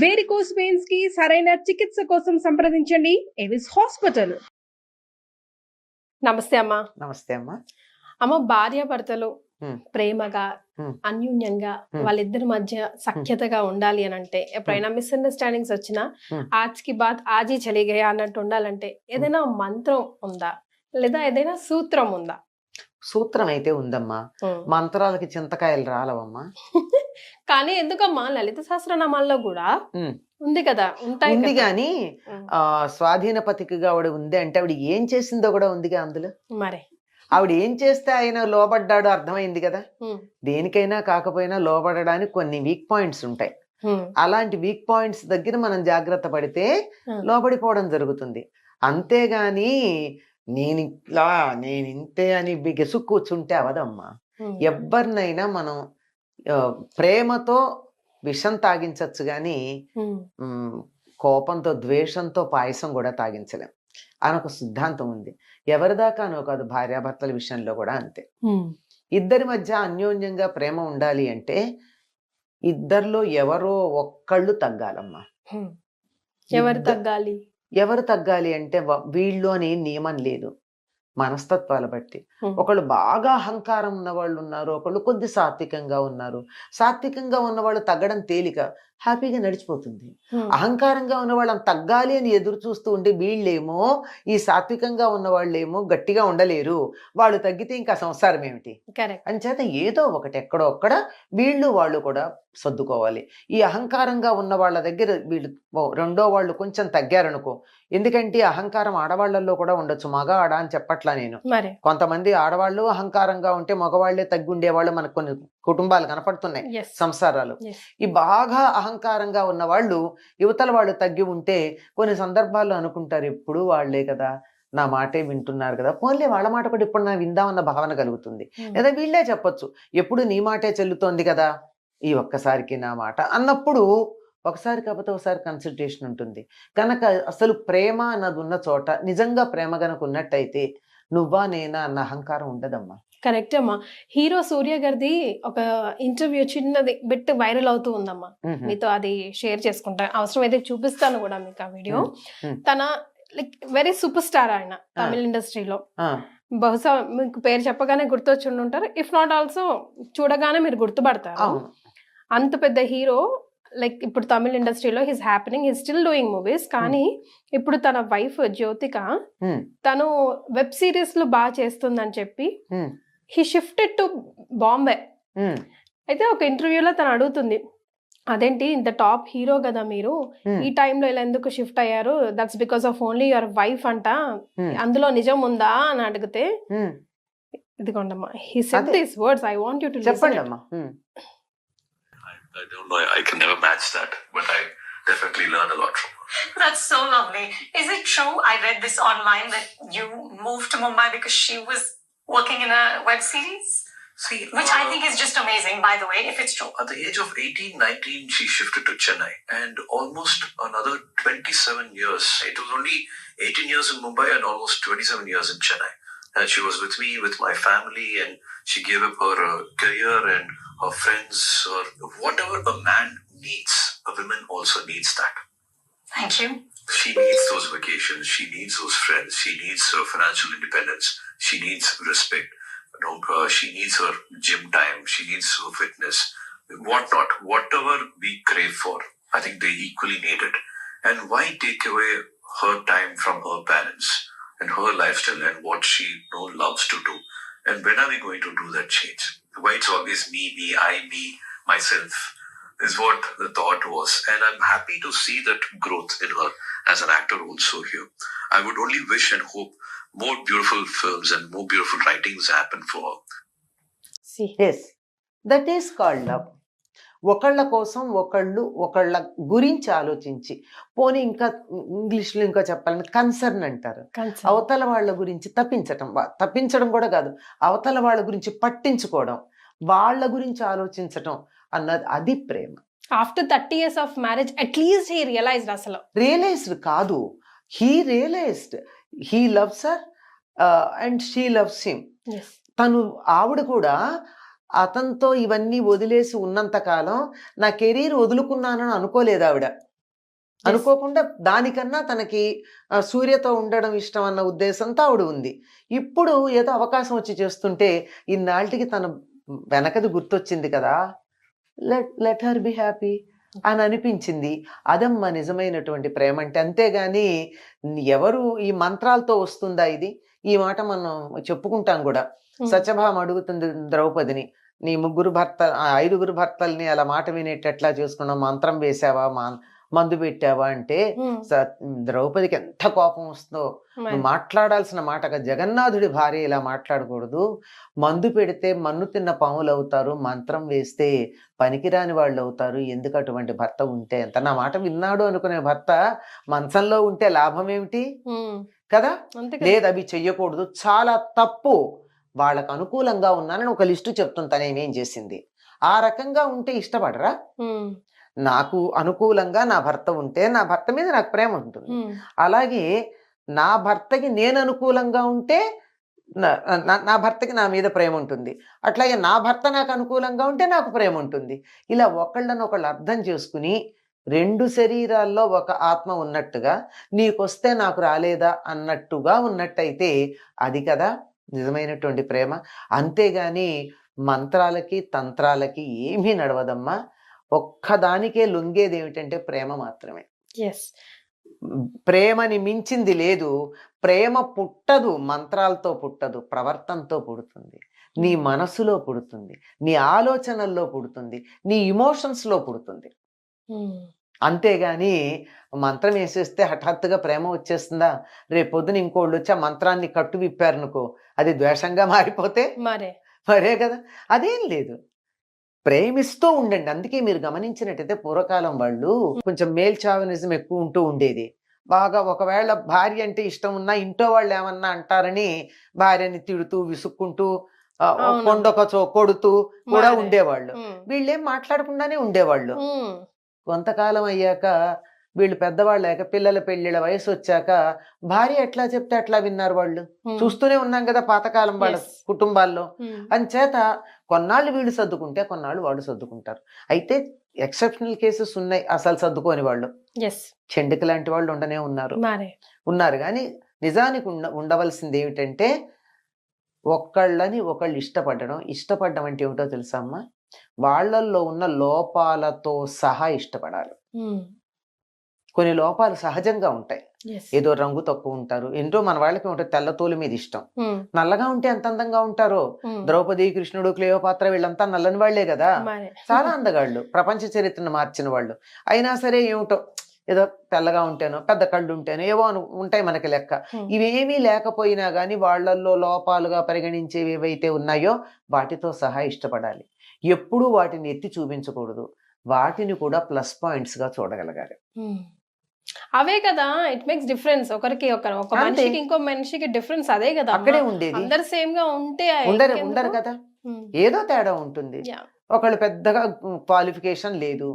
Varicose veins కి సరైన చికిత్స కోసం సంప్రదించండి ఎవిస్ హాస్పిటల్. నమస్తే అమ్మా. నమస్తే అమ్మా. అమ్మ, భార్యాభర్తలు ప్రేమగా అన్యూన్యంగా వాళ్ళిద్దరి మధ్య సఖ్యతగా ఉండాలి అని అంటే, ఎప్పుడైనా మిస్అండర్స్టాండింగ్స్ వచ్చినా ఆజ్కి బాత్ ఆజీ చలి గయా అన్నట్టు ఉండాలంటే ఏదైనా మంత్రం ఉందా, లేదా ఏదైనా సూత్రం ఉందా? సూత్రం అయితే ఉందమ్మా, మంత్రాలకి చింతకాయలు రాలవమ్మా. కానీ ఎందుకమ్మా, లలిత సహస్రనామాల్లో కూడా ఉంది కదా, ఉంటాయి ఉంది గాని స్వాధీన పతికిగా ఆవిడ ఉంది అంటే ఆవిడ ఏం చేసిందో కూడా ఉందిగా అందులో. మరి ఆవిడ ఏం చేస్తే ఆయన లోబడ్డాడో అర్థమైంది కదా. దేనికైనా కాకపోయినా లోబడడానికి కొన్ని వీక్ పాయింట్స్ ఉంటాయి. అలాంటి వీక్ పాయింట్స్ దగ్గర మనం జాగ్రత్త పడితే లోబడిపోవడం జరుగుతుంది. అంతేగాని నేను ఇంతే అని బిగసు కూర్చుంటే అవదమ్మా. ఎవరినైనా మనం ప్రేమతో విషం తాగించచ్చు గాని కోపంతో ద్వేషంతో పాయసం కూడా తాగించలేం అని ఒక సిద్ధాంతం ఉంది. ఎవరిదాకానో కాదు, భార్యాభర్తల విషయంలో కూడా అంతే. ఇద్దరి మధ్య అన్యోన్యంగా ప్రేమ ఉండాలి అంటే ఇద్దరిలో ఎవరో ఒక్కళ్ళు తగ్గాలమ్మా. ఎవరు తగ్గాలి అంటే వీళ్ళు అని నియమం లేదు, మనస్తత్వాల బట్టి. ఒకళ్ళు బాగా అహంకారం ఉన్న వాళ్ళు ఉన్నారు, ఒకళ్ళు కొద్ది సాత్వికంగా ఉన్నారు. సాత్వికంగా ఉన్న వాళ్ళు తగ్గడం తేలిక, హ్యాపీగా నడిచిపోతుంది. అహంకారంగా ఉన్న వాళ్ళని తగ్గాలి అని ఎదురు చూస్తూ ఉంటే వీళ్ళేమో, ఈ సాత్వికంగా ఉన్న వాళ్ళేమో గట్టిగా ఉండలేరు, వాళ్ళు తగ్గితే ఇంకా సంసారం ఏమిటి అని చేత ఏదో ఒకటి ఎక్కడో ఒక్కడ వీళ్ళు వాళ్ళు కూడా సర్దుకోవాలి. ఈ అహంకారంగా ఉన్న వాళ్ళ దగ్గర వీళ్ళు రెండో వాళ్ళు కొంచెం తగ్గారనుకో, ఎందుకంటే అహంకారం ఆడవాళ్లలో కూడా ఉండొచ్చు, మగ ఆడ అని చెప్పట్లా నేను. కొంతమంది ఆడవాళ్ళు అహంకారంగా ఉంటే మగవాళ్లే తగ్గి ఉండేవాళ్ళు మనకు కొన్ని కుటుంబాలు కనపడుతున్నాయి, సంసారాలు. ఈ బాగా అహంకారంగా ఉన్న వాళ్ళు యువతల వాళ్ళు తగ్గి ఉంటే కొన్ని సందర్భాల్లో అనుకుంటారు ఎప్పుడు వాళ్లే కదా, నా మాటే వింటున్నారు కదా, పోన్లే వాళ్ళ మాట కూడా ఇప్పుడు నా విందామన్న భావన కలుగుతుంది. లేదా వీళ్ళే చెప్పొచ్చు, ఎప్పుడు నీ మాటే చెల్లుతోంది కదా, ఈ ఒక్కసారికి నా మాట అన్నప్పుడు ఒకసారి కాకపోతే ఒకసారి కన్సల్టేషన్ ఉంటుంది. కనుక అసలు ప్రేమ అన్నది ఉన్న చోట నిజంగా ప్రేమ కనుక ఉన్నట్టయితే నువ్వా నేనా అన్న అహంకారం ఉండదమ్మా. కరెక్ట్ అమ్మా. హీరో సూర్య గారిది ఒక ఇంటర్వ్యూ చిన్నది బిట్ వైరల్ అవుతూ ఉందమ్మా, మీతో అది షేర్ చేసుకుంటా, అవసరం అయితే చూపిస్తాను కూడా మీకు ఆ వీడియో. తన లైక్ వెరీ సూపర్ స్టార్ ఆయన తమిళ ఇండస్ట్రీలో. బహుశా మీకు పేరు చెప్పగానే గుర్తొచ్చి ఉంటారు, ఇఫ్ నాట్ ఆల్సో చూడగానే మీరు గుర్తుపడతారు. అంత పెద్ద హీరో, లైక్ ఇప్పుడు తమిళ ఇండస్ట్రీలో he's happening, he's still doing movies. కానీ ఇప్పుడు తన వైఫ్ జ్యోతిక తను వెబ్ సిరీస్ లో బాగా చేస్తుందని చెప్పి హీ షిఫ్టెడ్ టు బాంబే. అయితే ఒక ఇంటర్వ్యూలో తను అడుగుతుంది, అదేంటి ఇంత టాప్ హీరో కదా మీరు, ఈ టైంలో ఇలా ఎందుకు షిఫ్ట్ అయ్యారు, that's because of only your wife అంట, అందులో నిజం ఉందా అని అడిగితే ఇదిగోండమ్మా, he said these words, I want you to listen it. I don't know, I can never match that, but I definitely learn a lot from her. That's so lovely. Is it true, I read this online, that you moved to Mumbai because she was working in a web series? See, which I think is just amazing, by the way, if it's true. At the age of 18, 19, she shifted to Chennai, and almost another 27 years. It was only 18 years in Mumbai and almost 27 years in Chennai. And she was with me, with my family, and she gave up her career and her friends, or whatever a man needs, a woman also needs that. Thank you. She needs those vacations, she needs those friends, she needs her financial independence, she needs respect, she needs her gym time, she needs her fitness, whatnot. Whatever we crave for, I think they equally need it. And why take away her time from her parents and her lifestyle and what she loves to do? And when are we going to do that change? Why it's always me, me, myself, is what the thought was. And I'm happy to see that growth in her as an actor also here. I would only wish and hope more beautiful films and more beautiful writings happen for her. See, yes, that is called love. ఒకళ్ళ కోసం ఒకళ్ళ గురించి ఆలోచించి, పోనీ ఇంకా ఇంగ్లీష్లో ఇంకా చెప్పాలని కన్సర్న్ అంటారు, అవతల వాళ్ళ గురించి తప్పించడం కూడా కాదు, అవతల వాళ్ళ గురించి పట్టించుకోవడం, వాళ్ళ గురించి ఆలోచించటం అన్నది అది ప్రేమ. After 30 years of marriage at least he realised, అసలు రియలైజ్డ్ కాదు, he realised, he loves her and she loves him. ఆవిడ కూడా అతనితో ఇవన్నీ వదిలేసి ఉన్నంత కాలం నా కెరీర్ వదులుకున్నానని అనుకోలేదు ఆవిడ. అనుకోకుండా దానికన్నా తనకి సూర్యతో ఉండడం ఇష్టం అన్న ఉద్దేశంతో ఆవిడ ఉంది. ఇప్పుడు ఏదో అవకాశం వచ్చి చేస్తుంటే ఇన్నాళ్ళకి తన వెనకది గుర్తొచ్చింది కదా, లెట్ హర్ బి హ్యాపీ అని అనిపించింది. అదమ్మా నిజమైనటువంటి ప్రేమ అంటే. అంతేగాని ఎవరు ఈ మంత్రాలతో వస్తుందా ఇది? ఈ మాట మనం చెప్పుకుంటాం కూడా. సత్యభామ అడుగుతుంది ద్రౌపదిని, నీ 5 భర్తల్ని అలా మాట వినేటట్లా చేసుకున్నావు, మంత్రం వేసావా, మందు పెట్టావా అంటే ద్రౌపదికి ఎంత కోపం వస్తుందో. నువ్వు మాట్లాడాల్సిన మాట జగన్నాథుడి భార్య ఇలా మాట్లాడకూడదు. మందు పెడితే మన్ను తిన్న పాములు అవుతారు, మంత్రం వేస్తే పనికిరాని వాళ్ళు అవుతారు. ఎందుకు అటువంటి భర్త ఉంటే ఎంత? నా మాట విన్నాడు అనుకునే భర్త మంచంలో ఉంటే లాభం ఏమిటి కదా? లేదు, అవి చెయ్యకూడదు, చాలా తప్పు. వాళ్ళకు అనుకూలంగా ఉన్నానని ఒక లిస్టు చెప్తుంది తనేమేం చేసింది. ఆ రకంగా ఉంటే ఇష్టపడరా? నాకు అనుకూలంగా నా భర్త ఉంటే నా భర్త మీద నాకు ప్రేమ ఉంటుంది. అలాగే నా భర్తకి నేను అనుకూలంగా ఉంటే నా భర్తకి నా మీద ప్రేమ ఉంటుంది. అట్లాగే నా భర్త నాకు అనుకూలంగా ఉంటే నాకు ప్రేమ ఉంటుంది. ఇలా ఒకళ్ళనొకళ్ళు అర్థం చేసుకుని 2 శరీరాల్లో ఒక ఆత్మ ఉన్నట్టుగా, నీకొస్తే నాకు రాలేదా అన్నట్టుగా ఉన్నట్టయితే అది కదా నిజమైనటువంటి ప్రేమ. అంతేగాని మంత్రాలకి తంత్రాలకి ఏమీ నడవదమ్మా. ఒక్కదానికే లొంగేది ఏమిటంటే ప్రేమ మాత్రమే. ప్రేమని మించింది లేదు. ప్రేమ పుట్టదు, మంత్రాలతో పుట్టదు, ప్రవర్తనతో పుడుతుంది, నీ మనసులో పుడుతుంది, నీ ఆలోచనల్లో పుడుతుంది, నీ ఇమోషన్స్లో పుడుతుంది. అంతేగాని మంత్రం వేసేస్తే హఠాత్తుగా ప్రేమ వచ్చేస్తుందా? రేపొద్దున ఇంకోళ్ళు వచ్చి ఆ మంత్రాన్ని కట్టు విప్పారనుకో, అది ద్వేషంగా మారిపోతే మరే కదా. అదేం లేదు, ప్రేమిస్తూ ఉండండి. అందుకే మీరు గమనించినట్టయితే పూర్వకాలం వాళ్ళు కొంచెం మేల్ చావనిజం ఎక్కువ ఉంటూ ఉండేది. బాగా ఒకవేళ భార్య అంటే ఇష్టం ఉన్నా ఇంట్లో వాళ్ళు ఏమన్నా అంటారని భార్యని తిడుతూ విసుక్కుంటూ కొండొకచో కొడుతూ కూడా ఉండేవాళ్ళు. వీళ్ళేం మాట్లాడకుండానే ఉండేవాళ్ళు. కొంతకాలం అయ్యాక వీళ్ళు పెద్దవాళ్ళు అయ్యాక, పిల్లల పెళ్ళిళ్ళ వయసు వచ్చాక భార్య ఎట్లా చెప్తే అట్లా విన్నారు వాళ్ళు. చూస్తూనే ఉన్నాం కదా పాతకాలం వాళ్ళ కుటుంబాల్లో. అంచేత కొన్నాళ్ళు వీళ్ళు సర్దుకుంటే కొన్నాళ్ళు వాళ్ళు సర్దుకుంటారు. అయితే ఎక్సెప్షనల్ కేసెస్ ఉన్నాయి అసలు సర్దుకోని వాళ్ళు. చెండుక లాంటి వాళ్ళు ఉండనే ఉన్నారు. కానీ నిజానికి ఉండవలసింది ఏమిటంటే ఒకళ్ళని ఒకళ్ళు ఇష్టపడడం అంటే ఏమిటో తెలుసా అమ్మా? వాళ్ళల్లో ఉన్న లోపాలతో సహా ఇష్టపడాలి. కొన్ని లోపాలు సహజంగా ఉంటాయి. ఏదో రంగు తక్కువ ఉంటారు, ఏంటో మన వాళ్ళకి ఉంటుంది తెల్లతోలు మీద ఇష్టం. నల్లగా ఉంటే ఎంత అందంగా ఉంటారో. ద్రౌపది, కృష్ణుడు, క్లియోపాత్ర వీళ్ళంతా నల్లని వాళ్లే కదా, చాలా అందగాళ్ళు, ప్రపంచ చరిత్రను మార్చిన వాళ్ళు. అయినా సరే ఏమిటో ఏదో తెల్లగా ఉంటేనో పెద్ద కళ్ళు ఉంటేనో ఏవో ఉంటాయి మనకి లెక్క. ఇవేమీ లేకపోయినా గానీ వాళ్ళల్లో లోపాలుగా పరిగణించేవి ఏవైతే ఉన్నాయో వాటితో సహా ఇష్టపడాలి. ఎప్పుడూ వాటిని ఎత్తి చూపించకూడదు, వాటిని కూడా ప్లస్ పాయింట్స్ గా చూడగలగాలి. అవే కదా ఇట్ మేక్స్ డిఫరెన్స్. ఒక మనిషికి ఇంకో మనిషికి డిఫరెన్స్ అదే కదా. అక్కడే ఉండేది. అందరు సేమ్ గా ఉంటే ఉండరు కదా, ఏదో తేడా ఉంటుంది. ఒకళ్ళు పెద్దగా క్వాలిఫికేషన్ లేదు,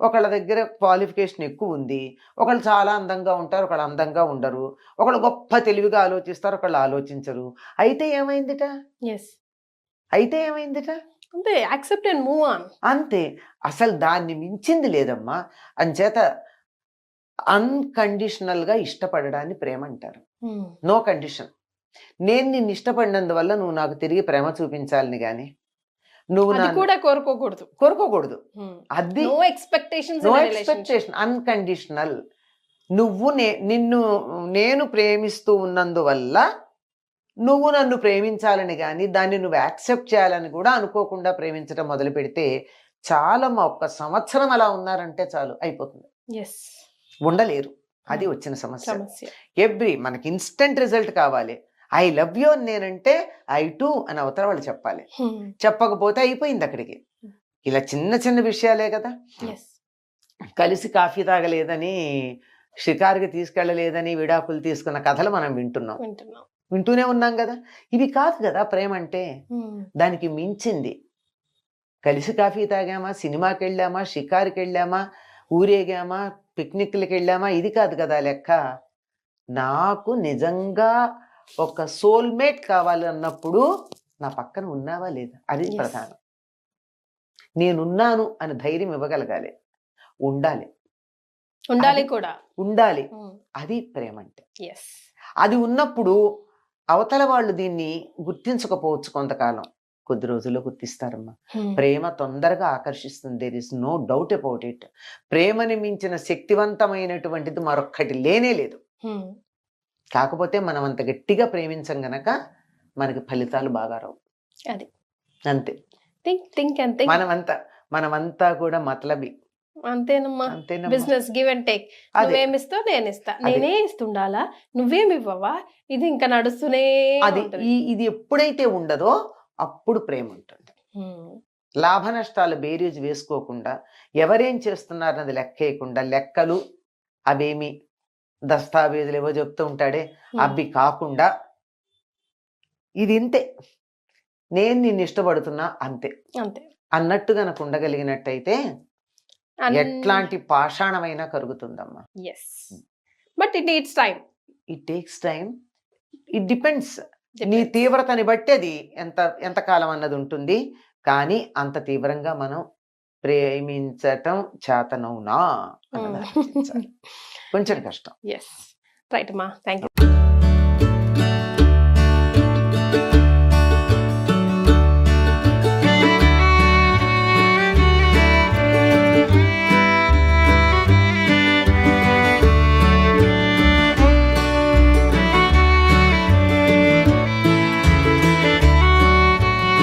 ఒకళ్ళ దగ్గర క్వాలిఫికేషన్ ఎక్కువ ఉంది. ఒకళ్ళు చాలా అందంగా ఉంటారు, ఒకళ్ళు అందంగా ఉండరు. ఒకళ్ళు గొప్ప తెలివిగా ఆలోచిస్తారు, ఒకళ్ళు ఆలోచించరు. అయితే ఏమైందిట? అంతే, యాక్సెప్ట్ అండ్ మూవ్ ఆన్. అంతే, అసలు దాన్ని మించింది లేదమ్మా. అంచేత అన్కండిషనల్ గా ఇష్టపడడాన్ని ప్రేమ అంటారు. No condition. నేను నిన్ను ఇష్టపడినందువల్ల నువ్వు నాకు తిరిగి ప్రేమ చూపించాలని గాని నువ్వు కూడా కోరుకోకూడదు. అది నో ఎక్స్పెక్టేషన్, అన్కండిషనల్. నువ్వు నేను ప్రేమిస్తూ ఉన్నందువల్ల నువ్వు నన్ను ప్రేమించాలని గాని దాన్ని నువ్వు యాక్సెప్ట్ చేయాలని కూడా అనుకోకుండా ప్రేమించడం మొదలు పెడితే చాలమ్మా. 1 సంవత్సరం అలా ఉన్నారంటే చాలు, అయిపోతుంది. ఉండలేరు. అది వచ్చిన సమస్య. మనకి ఇన్స్టెంట్ రిజల్ట్ కావాలి. ఐ లవ్ యూ అని నేనంటే ఐ టు అని అవతల వాళ్ళు చెప్పాలి. చెప్పకపోతే అయిపోయింది అక్కడికి. ఇలా చిన్న చిన్న విషయాలే కదా. కలిసి కాఫీ తాగలేదని, షికారుకి తీసుకెళ్ళలేదని విడాకులు తీసుకున్న కథలు మనం వింటూనే ఉన్నాం కదా. ఇవి కాదు కదా ప్రేమ అంటే. దానికి మించింది. కలిసి కాఫీ తాగామా, సినిమాకి వెళ్ళామా, షికారుకి వెళ్ళామా, ఊరేగామా, పిక్నిక్లకి వెళ్ళామా, ఇది కాదు కదా లెక్క. నాకు నిజంగా ఒక సోల్మేట్ కావాలి అన్నప్పుడు నా పక్కన ఉన్నావా లేదా, అది ప్రధానం. నేనున్నాను అని ధైర్యం ఇవ్వగలగాలి, ఉండాలి ఉండాలి కూడా. ఉండాలి. అది ప్రేమ అంటే. ఎస్. అది ఉన్నప్పుడు అవతల వాళ్ళు దీన్ని గుర్తించకపోవచ్చు కొంతకాలం, కొద్ది రోజుల్లో గుర్తిస్తారమ్మా. ప్రేమ తొందరగా ఆకర్షిస్తుంది. There is no doubt about it. ప్రేమని మించిన శక్తివంతమైనటువంటిది మరొక్కటి లేనే లేదు. కాకపోతే మనం అంత గట్టిగా ప్రేమించం గనక మనకి ఫలితాలు బాగా రావు. అది అంతే. థింక్ అంతే. మనమంతా కూడా మతలబి. అంతేనమ్మా. అంతేనమ్మా. Business give and take. నువ్వేమిస్తావు నేను ఇస్తా, నేనే ఇస్తుండాలా నువ్వేమి ఇవ్వవా, ఇది ఇంకా నడుస్తూనే అది ఉంటది. ఇది ఎప్పుడైతే ఉండదో అప్పుడు ప్రేమ ఉంటుంది. లాభ నష్టాలు బేరీజు వేసుకోకుండా, ఎవరేం చేస్తున్నారన్నది లెక్కేయకుండా, లెక్కలు అవేమి దస్తావేజులు ఏవో చెప్తూ ఉంటాడే అవి కాకుండా, ఇది ఇంతే, నేను నిన్ను ఇష్టపడుతున్నా అంతే అంతే అన్నట్టు గనక ఉండగలిగినట్టయితే ఎట్లాంటి పాషాణమైనా కరుగుతుందమ్మా. Yes. But it needs time. It takes time. It depends. నీ తీవ్రతని బట్టి అది ఎంతకాలం అన్నది ఉంటుంది. కానీ అంత తీవ్రంగా మనం ప్రేమించటం చేతనవునా అన్నది ఆలోచించాలి. కొంచెం కష్టం. ఎస్. రైట్ అమ్మా. Thank you.